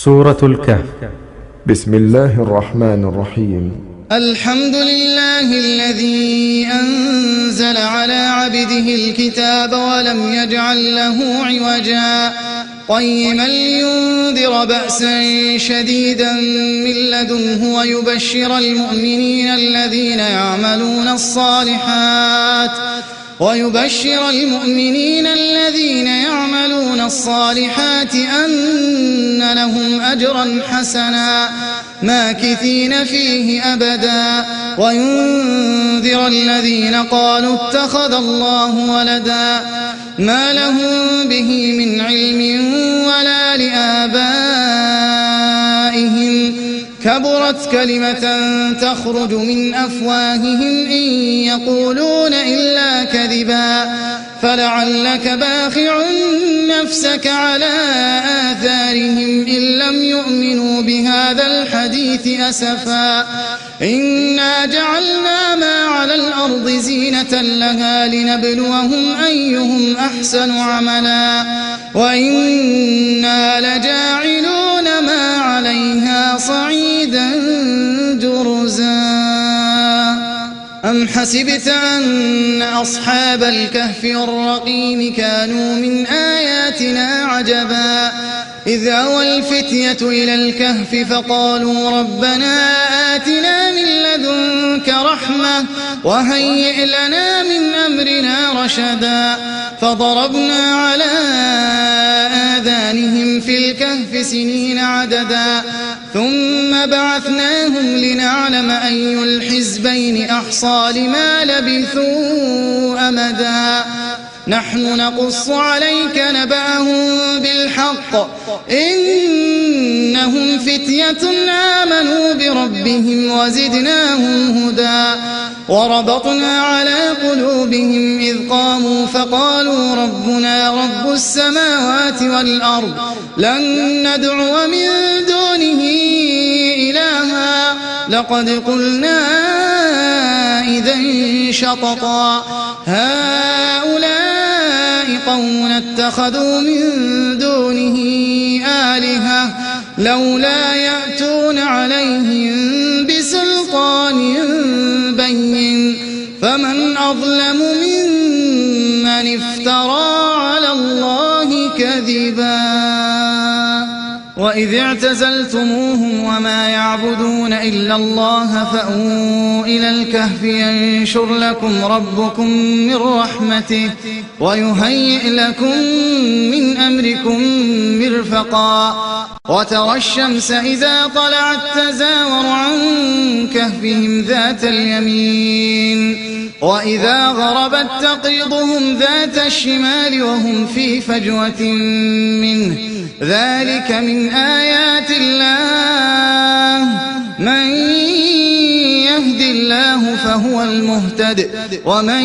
سورة الكهف. بسم الله الرحمن الرحيم. الحمد لله الذي أنزل على عبده الكتاب ولم يجعل له عوجا قيما لينذر بأسا شديدا من لدنه ويبشر المؤمنين الذين يعملون الصالحات أن لهم أجرا حسنا ماكثين فيه أبدا وينذر الذين قالوا اتخذ الله ولدا ما لهم به من علم ولا لآبائهم كبرت كلمة تخرج من أفواههم إن يقولون إلا كذبا فلعلك باخع نفسك على آثارهم إن لم يؤمنوا بهذا الحديث أسفا إنا جعلنا ما على الأرض زينة لها لنبلوهم أيهم أحسن عملا وإنا لجاعلون ما عليها صعيدا جرزا أم حسبت أن أصحاب الكهف والرقيم كانوا من آياتنا عجبا إذ أوى الفتية إلى الكهف فقالوا ربنا آتنا من لدنك رحمة وهيئ لنا من أمرنا رشدا فضربنا على آذانهم في الكهف سنين عددا ثم بعثناهم لنعلم أي الحزبين أحصى لما لبثوا أمدا نحن نقص عليك نبأهم بالحق إنهم فتية آمنوا بربهم وزدناهم هدى وربطنا على قلوبهم إذ قاموا فقالوا ربنا رب السماوات والأرض لن ندعو من دونه إلها لقد قلنا إذا شططا هؤلاء قوم اتخذوا من دونه آلهة لولا يأتون عليهم بسلطان بين فمن أظلم ممن افترى على الله كذبا وإذ اعتزلتموهم وما يعبدون إلا الله فأووا إلى الكهف ينشر لكم ربكم من رحمته ويهيئ لكم من أمركم مرفقا وترى الشمس إذا طلعت تزاور عن كهفهم ذات اليمين وإذا غربت تقرضهم ذات الشمال وهم في فجوة منه ذلك من آيات الله من يهد الله فهو المهتد ومن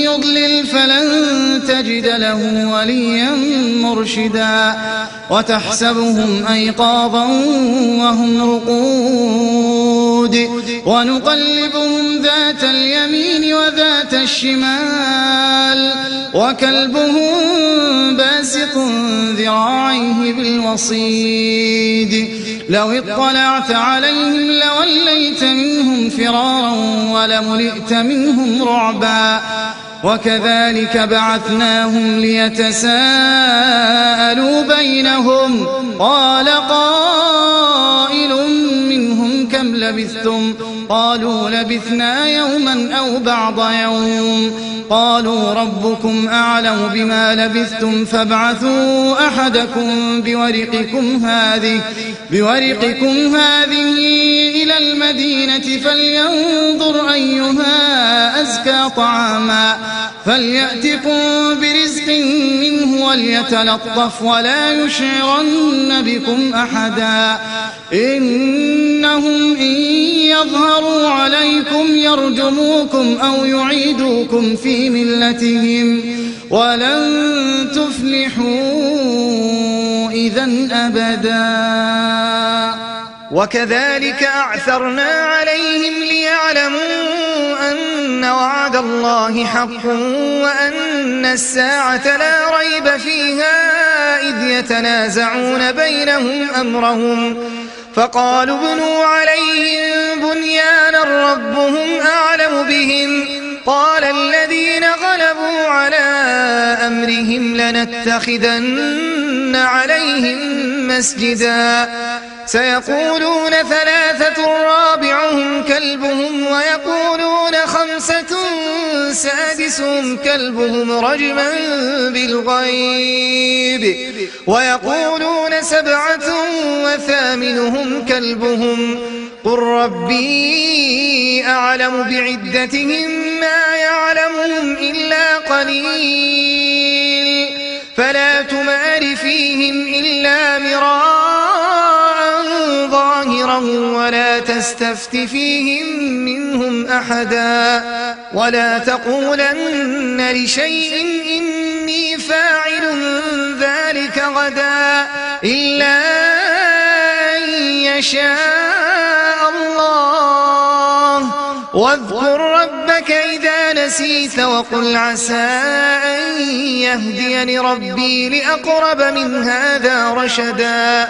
يضلل فلن تجد له وليا مرشدا وتحسبهم أيقاظا وهم رقود ونقلبهم ذات اليمين وذات الشمال وكلبهم باسط ذراعيه بالوصيد لو اطلعت عليهم لوليت منهم فرارا ولملئت منهم رعبا وكذلك بعثناهم ليتساءلوا بينهم قال قائل منهم كم لبثتم قالوا لبثنا يوما أو بعض يوم قالوا ربكم أعلم بما لبثتم فابعثوا أحدكم بورقكم هذه إلى المدينة فلينظر أيها أزكى طعاما فليأتكم برزق منه وليتلطف ولا يشعرن بكم أحدا إنهم إن يظهروا عليكم يرجموكم أو يعيدوكم في ملتهم ولن تفلحوا إذا أبدا وكذلك أعثرنا عليهم ليعلموا أن أن وعد الله حق وأن الساعة لا ريب فيها إذ يتنازعون بينهم أمرهم فقالوا ابنوا عليهم بنيانا ربهم أعلم بهم قال الذين غلبوا على أمرهم لنتخذن عليهم مسجدا سيقولون ثلاثة رابعهم كلبهم ويقولون خمسة سادسهم كلبهم رجما بالغيب ويقولون سبعة وثامنهم كلبهم قل ربي أعلم بعدتهم ما يعلمهم إلا قليل فلا تمار فيهم إلا مراء ظاهرا ولا تستفت فيهم منهم أحدا ولا تقولن لشيء إني فاعل ذلك غدا إلا أن يشاء الله واذكر ربك إذا نسيت وقل عسى أن يهديني ربي لأقرب من هذا رشدا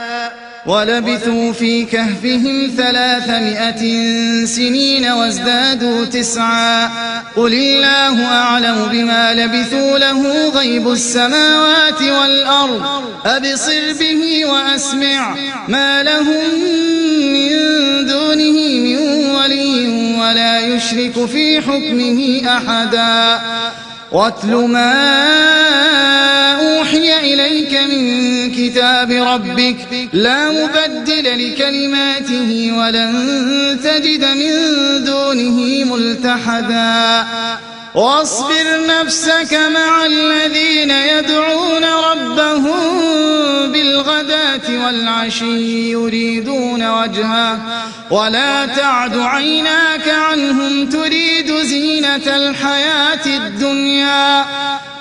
ولبثوا في كهفهم 300 سنين وازدادوا 9 قل الله أعلم بما لبثوا له غيب السماوات والأرض أبصر به وأسمع ما لهم من دونه من ولي ولا يشرك في حكمه أحدا واتل ما أوحي إليك من كتاب ربك لا مبدل لكلماته ولن تجد من دونه ملتحدا واصبر نفسك مع الذين يدعون ربهم بالغداة والعشي يريدون وجهه ولا تعد عيناك عنهم تريد زينة الحياة الدنيا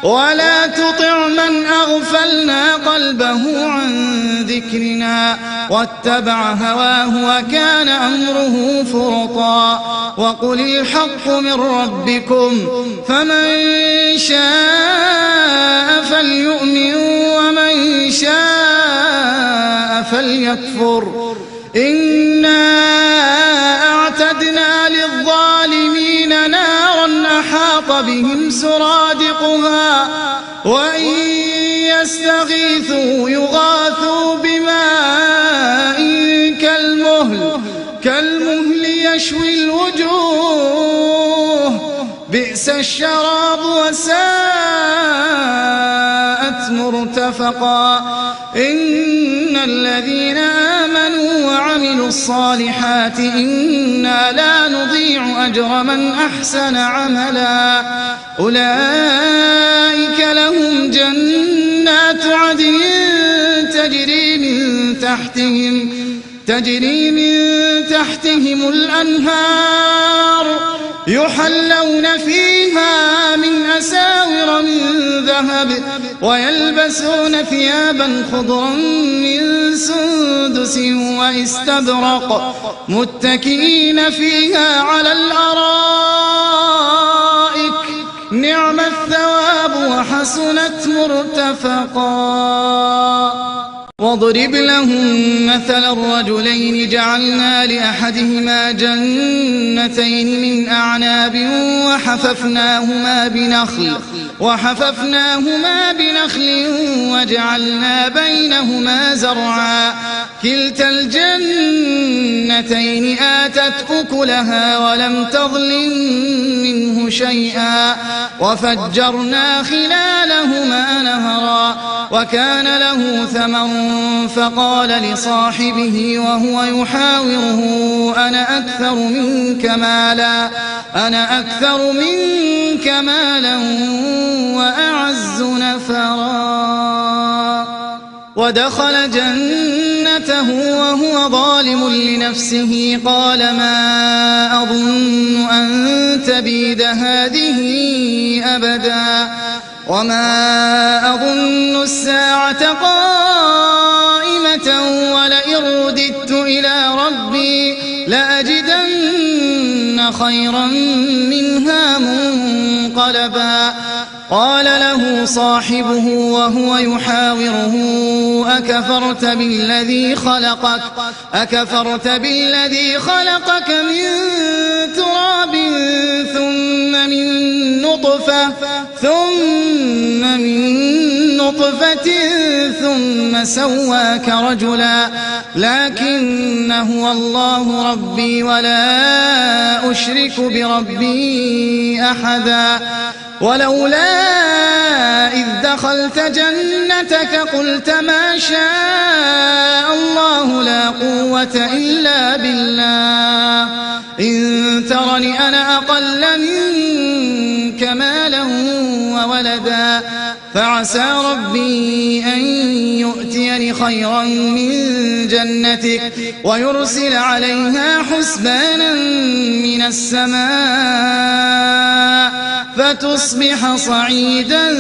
ولا تطع من أغفلنا قلبه عن ذكرنا واتبع هواه وكان أمره فرطا وقل الحق من ربكم فمن شاء فليؤمن ومن شاء فليكفر إنا أعتدنا للظالمين نارا أحاط بهم سرادقها وإن يستغيثوا يغاثوا بماء كالمهل يشوي الوجوه بئس الشراب وساءت مرتفقا إن الذين آمنوا وعملوا الصالحات إنا لا نضيع أجر من أحسن عملا أولئك لهم جنات عدن تجري من تحتهم الأنهار يحلون فيها من أساور من ذهب ويلبسون ثيابا خضرا من سندس واستبرق متكئين فيها على الأرائك نعم الثواب وحسنت مرتفقا واضرب لهم مثل الرجلين جعلنا لأحدهما جنتين من أعناب وحففناهما بنخل وجعلنا بينهما زرعا كلتا الجنتين آتت أكلها ولم تظلم منه شيئا وفجرنا خلالهما نهرا وكان له ثمر فقال لصاحبه وهو يحاوره أنا أكثر منك مالا وأعز نفرا ودخل جنته وهو ظالم لنفسه قال ما أظن أن تبيد هذه أبدا وما أظن الساعة قائمة ولئن رددت إلى ربي لأجدن خيرا منها منقلبا قال له صاحبه وهو يحاوره أكفرت بالذي خلقك من تراب ثم من نطفة ثم سواك رجلا لكن هو الله ربي ولا أشرك بربي أحدا ولولا إذ دخلت جنتك قلت ما شاء الله لا قوة إلا بالله إن ترني أنا أقل منك مالا وولدا فعسى ربي أن يؤتيني خيرا من جنتك ويرسل عليها حسبانا من السماء فتصبح صعيدا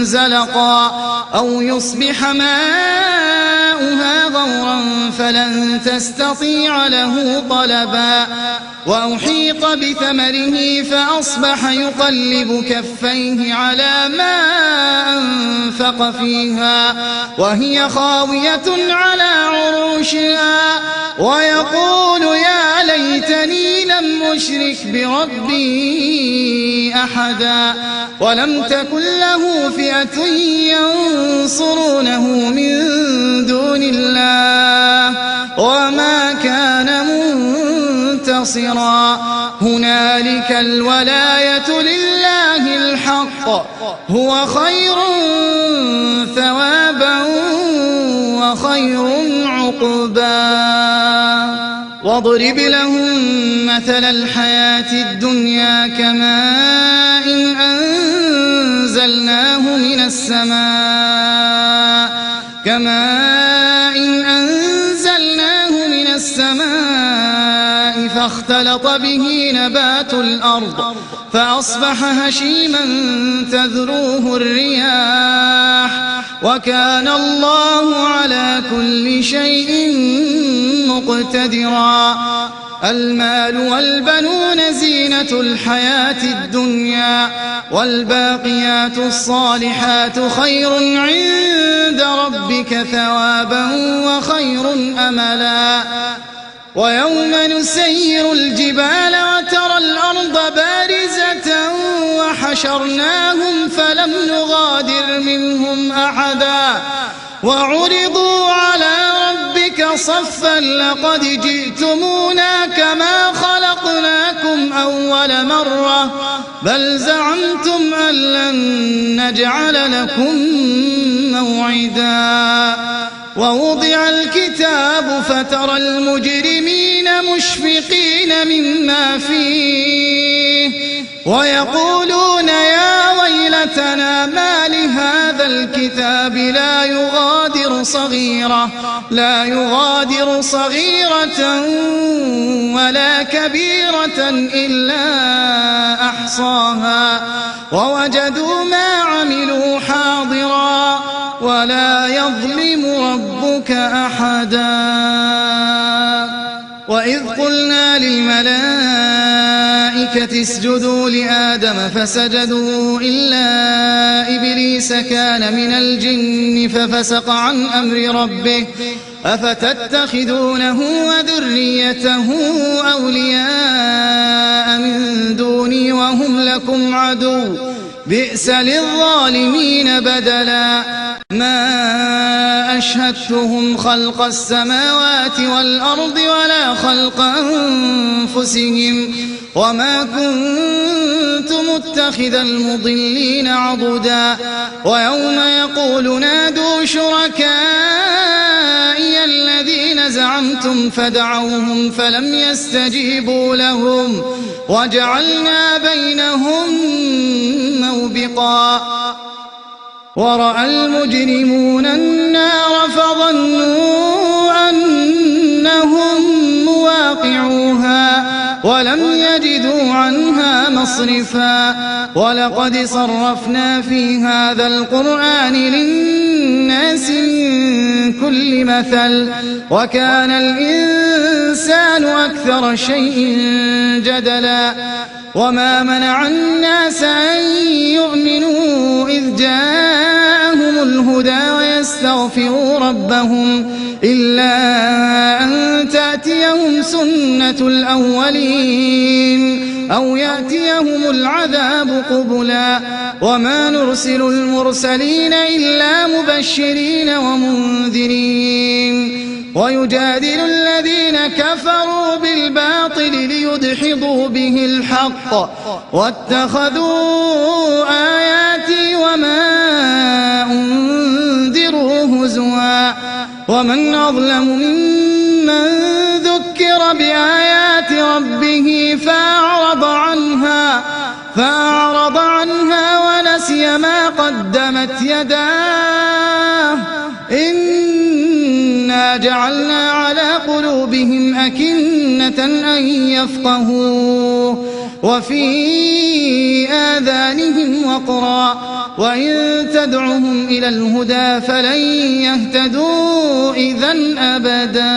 زلقا أو يصبح ماؤها غورا فلن تستطيع له طلبا وأحيط بثمره فأصبح يقلب كفيه على ما أنفق فيها وهي خاوية على عروشها ويقول يا ليتني لم أشرك بربي أحدا ولم تكن له فئة ينصرونه من دون الله وما كان منتصرا هنالك الولاية لله الحق هو خير ثوابا وخير عقبا واضرب لهم مثل الحياة الدنيا كماء أنزلناه من السماء فاختلط به نبات الأرض فأصبح هشيما تذروه الرياح وكان الله على كل شيء مقتدرا المال والبنون زينة الحياة الدنيا والباقيات الصالحات خير عند ربك ثوابا وخير أملا ويوم نسير الجبال وترى الأرض بارزة وحشرناهم فلم نغادر منهم أحدا وعرضوا على ربك صفا لقد جئتمونا كما خلقناكم أول مرة بل زعمتم أن لن نجعل لكم موعدا ووضع الكتاب فترى المجرمين مشفقين مما فيه ويقولون يا ويلتنا ما لهذا الكتاب لا يغادر صغيرة ولا كبيرة إلا أحصاها ووجدوا ما عملوا حاضرا ولا يظلم ربك أحدا وإذ قلنا للملائكة اسجدوا لآدم فسجدوا إلا إبليس كان من الجن ففسق عن أمر ربه أفتتخذونه وذريته أولياء من دوني وهم لكم عدو بئس للظالمين بدلا ما أشهدتهم خلق السماوات والأرض ولا خلق أنفسهم وما كنت متخذ المضلين عضدا ويوم يقول نادوا شركائي الذين زعمتم فدعوهم فلم يستجيبوا لهم وجعلنا بينهم موبقا ورأى المجرمون النار فظنوا أنهم مواقعوها ولم يجدوا عنها مصرفا ولقد صرفنا في هذا القرآن للناس من كل مثل وكان الإنسان الإنسان أكثر شيء جدلا وما منع الناس أن يؤمنوا إذ جاءهم الهدى ويستغفروا ربهم إلا أن تأتيهم سنة الأولين أو يأتيهم العذاب قبلا وما نرسل المرسلين إلا مبشرين ومنذرين ويجادل الذين كفروا بالباطل ليدحضوا به الحق واتخذوا آياتي وما أنذروا هزوا ومن أظلم ممن ذكر بآيات ربه فأعرض عنها ونسي ما قدمت يداه إنا جعلنا على قلوبهم أكنة أن يفقهوه وفي آذانهم وقرا وإن تدعهم إلى الهدى فلن يهتدوا إذن أبدا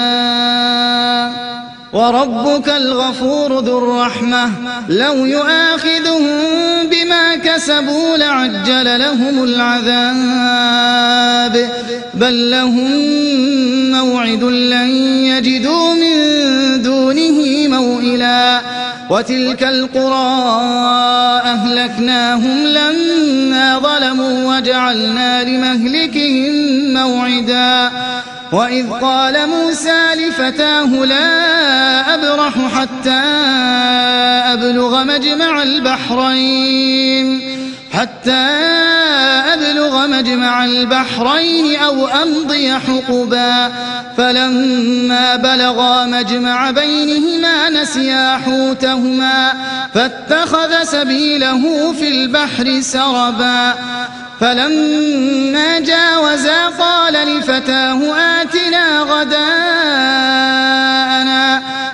وربك الغفور ذو الرحمة لو يؤاخذهم بما كسبوا لعجل لهم العذاب بل لهم موعد لن يجدوا من دونه موئلا وتلك القرى أهلكناهم لما ظلموا وجعلنا لمهلكهم موعدا وإذ قال موسى لفتاه لا أبرح حتى أبلغ مجمع البحرين أو أمضي حقبا فلما بلغا مجمع بينهما نسيا حوتهما فاتخذ سبيله في البحر سربا فلما جاوزا قال لفتاه آتنا غداءنا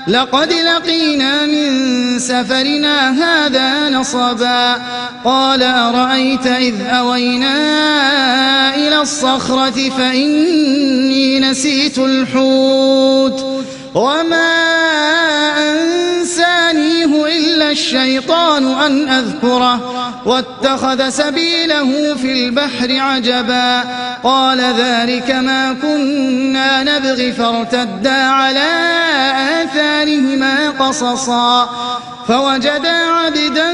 لقد لقينا من سفرنا هذا نصبا قال أرأيت إذ أوينا إلى الصخرة فإني نسيت الحوت وما أنسانيه إلا الشيطان أن أذكره واتخذ سبيله في البحر عجبا قال ذلك ما كنا نبغي فارتدا على آثارهما قصصا فوجدا عبدا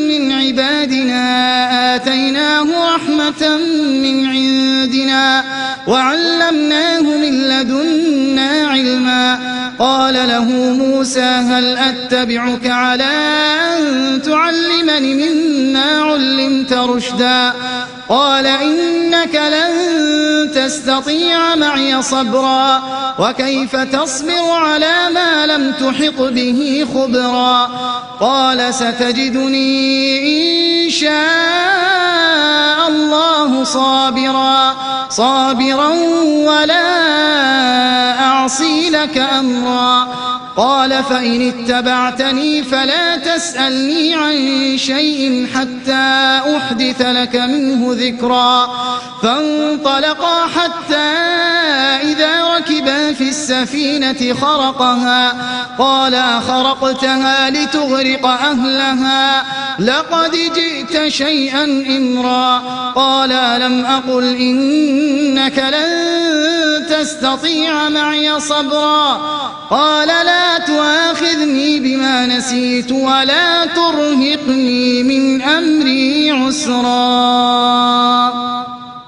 من عبادنا آتيناه رحمة من عندنا وعلمناه من لدنا علما قال له موسى هل أتبعك على أن تعلمني مما علمت رشدا قال إنك لن تستطيع معي صبرا وكيف تصبر على ما لم تحط به خبرا قال ستجدني إن شاء الله صابرا ولا أعصي لك أمرا قال فإن اتبعتني فلا تسألني عن شيء حتى أحدث لك منه ذكرا فانطلقا حتى إذا ركبا في السفينة خرقها قال أخرقتها لتغرق أهلها لقد جئت شيئا إمرا قال ألم أقل إنك لن تستطيع معي صبرا قال لا تؤاخذني بما نسيت ولا ترهقني من أمري عسرا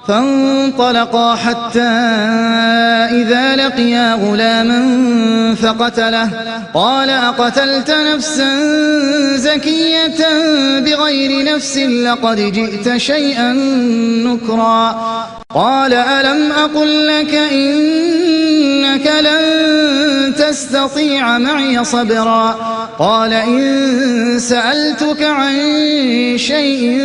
فانطلقا حتى إذا لقيا غلاما فقتله قال أقتلت نفسا زكية بغير نفس لقد جئت شيئا نكرا قال ألم أقل لك إنك لن تستطيع معي صبرا قال إن سألتك عن شيء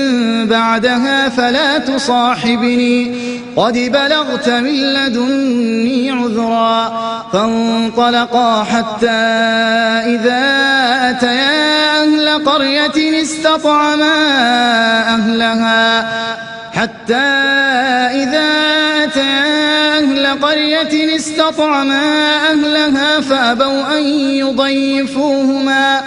بعدها فلا تصاحبني قد بلغت من لدني عذرا فانطلقا حتى إذا أتيا أهل قرية استطعما أهلها قرية استطعما أهلها فأبوا أن يضيفوهما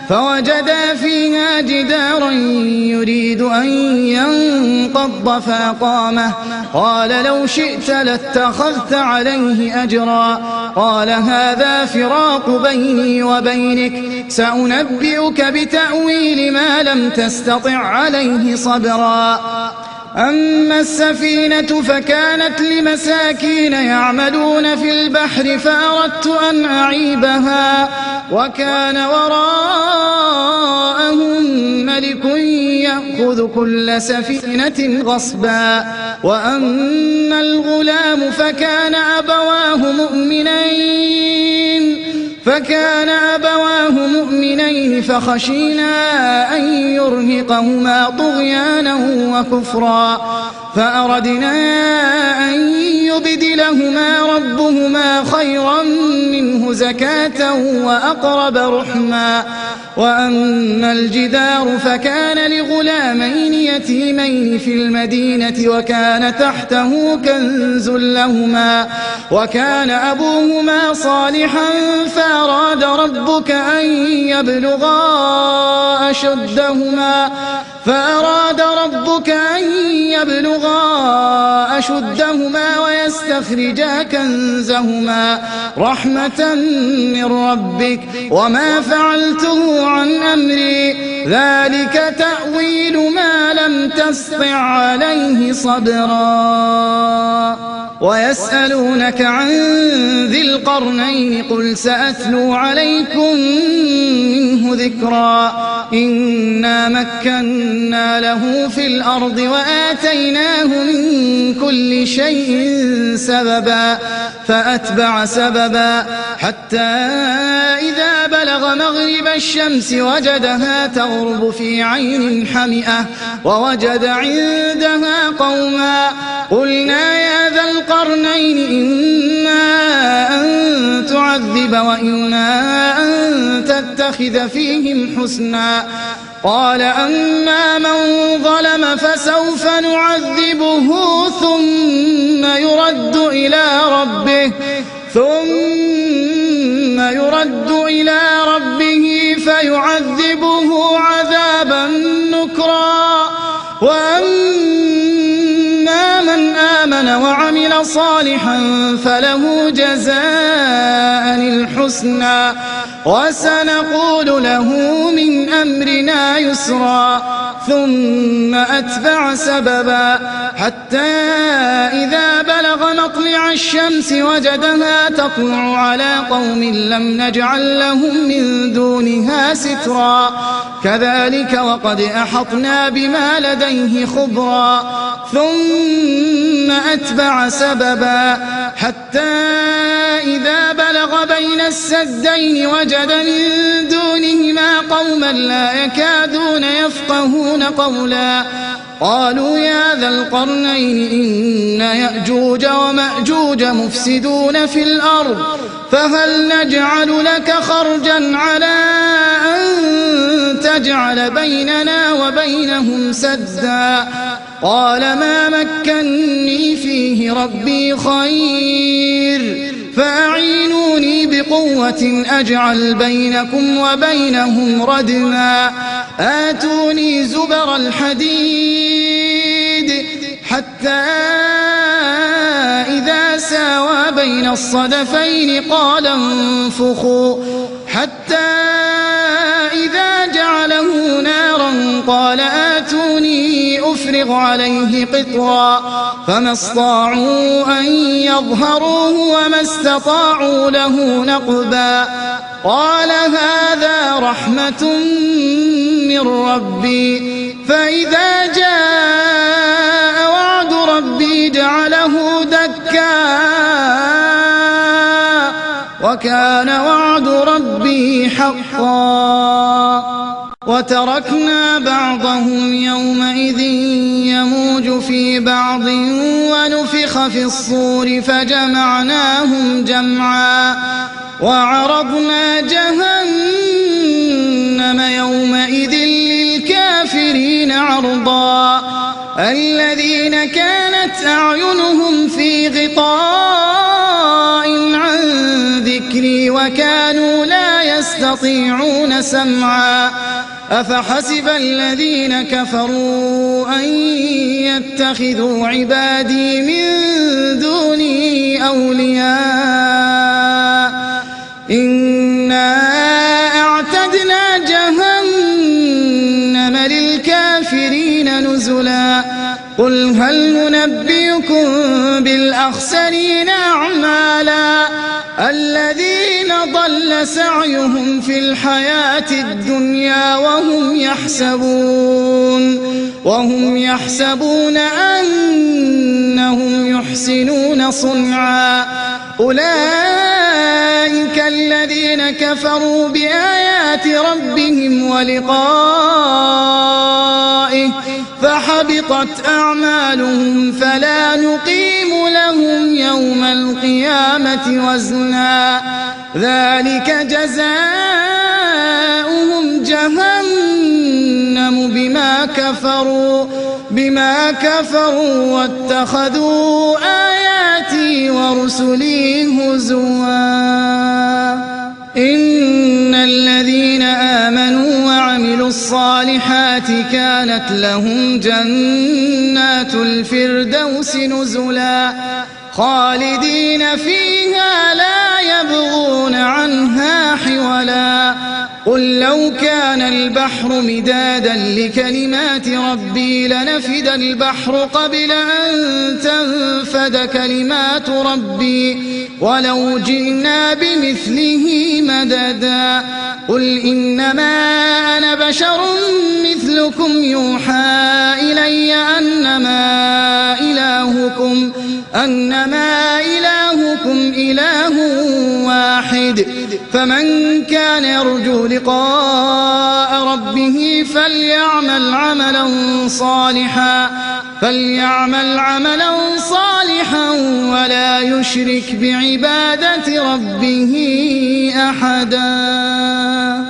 فوجدا فيها جدارا يريد أن ينقض فأقامه قال لو شئت لاتخذت عليه أجرا قال هذا فراق بيني وبينك سأنبئك بتأويل ما لم تستطع عليه صبرا أما السفينة فكانت لمساكين يعملون في البحر فأردت أن أعيبها وكان وراءهم ملك يأخذ كل سفينة غصبا وأما الغلام فكان أبواه مؤمنين فخشينا أن يرهقهما طغيانا وكفرا فأردنا أن يبدلهما ربهما خيرا منه زكاة وأقرب رحما وأما الجدار فكان لغلامين يتيمين في المدينة وكان تحته كنز لهما وكان أبوهما صالحا فأراد ربك أن يبلغا أشدهما ويستخرجا كنزهما رحمة من ربك وما فعلته عن أمري ذلك تأويل ما لم تسطع عليه صبرا ويسألونك عن ذي القرنين قل سأتلو عليكم منه ذكرا إنا مكنا له في الأرض وآتيناه من كل شيء سببا فأتبع سببا حتى إذا بلغ مغرب الشمس وجدها تغرب في عين حمئة ووجد عندها قوما قلنا يا ذا القرنين إما أن تعذب وإما أن تتخذ فيهم حسنا قال أما من ظلم فسوف نعذبه ثم يرد إلى ربه فيعذبه عذابا نكرا وأما من آمن وعمل صالحا فله جزاء الحسنى وسنقول له من أمرنا يسرا ثم أتبع سببا حتى إذا بلغ مطلع الشمس وجدها تطلع على قوم لم نجعل لهم من دونها سترا كذلك وقد أحطنا بما لديه خبرا ثم أتبع سببا حتى إذا بلغ بين السدين وجد من دونهما قوما لا يكادون يفقهون قولا قالوا يا ذا القرنين إن يأجوج ومأجوج مفسدون في الأرض فهل نجعل لك خرجا على أن تجعل بيننا وبينهم سدا قال ما مكني فيه ربي خير فأعينوني بقوة أجعل بينكم وبينهم ردما آتوني زبر الحديد حتى إذا ساوى بين الصدفين قال انفخوا حتى إذا جعله نارا قال آتوني أفرغ عليه قطرا فما استطاعوا أن يظهروه وما استطاعوا له نقبا قال هذا رحمة من ربي فإذا جاء وعد ربي جعله دكا وكان وعد ربي حقا وتركنا بعضهم يومئذ يموج في بعض ونفخ في الصور فجمعناهم جمعا وعرضنا جهنم يومئذ للكافرين عرضا الذين كانت أعينهم في غطاء ذكري وكانوا لا يستطيعون سمعا أفحسب الذين كفروا أن يتخذوا عبادي من دوني أولياء إنا أعتدنا جهنم للكافرين نزلا قل هل ننبئكم بالأخسرين أعمالا الذين ضل سعيهم في الحياة الدنيا وهم يحسبون أنهم يحسنون صنعا أولئك الذين كفروا بآيات ربهم ولقائه فحبطت أعمالهم فلا نقيم لهم يوم القيامة وزنا ذلك جزاؤهم جهنم بما كفروا واتخذوا آياتي ورسلي هزوا إن الذين آمنوا وعملوا الصالحات كانت لهم جنات الفردوس نزلا خالدين فيها لا يبغون عنها حولا قل لو كان البحر مدادا لكلمات ربي لنفد البحر قبل أن تنفد كلمات ربي ولو جئنا بمثله مددا قل إنما أنا بشر مثلكم يوحى إلي أنما إلهكم إله واحد فمن كان يرجو لقاء ربه فليعمل عملا صالحا ولا يشرك بعبادة ربه أحدا.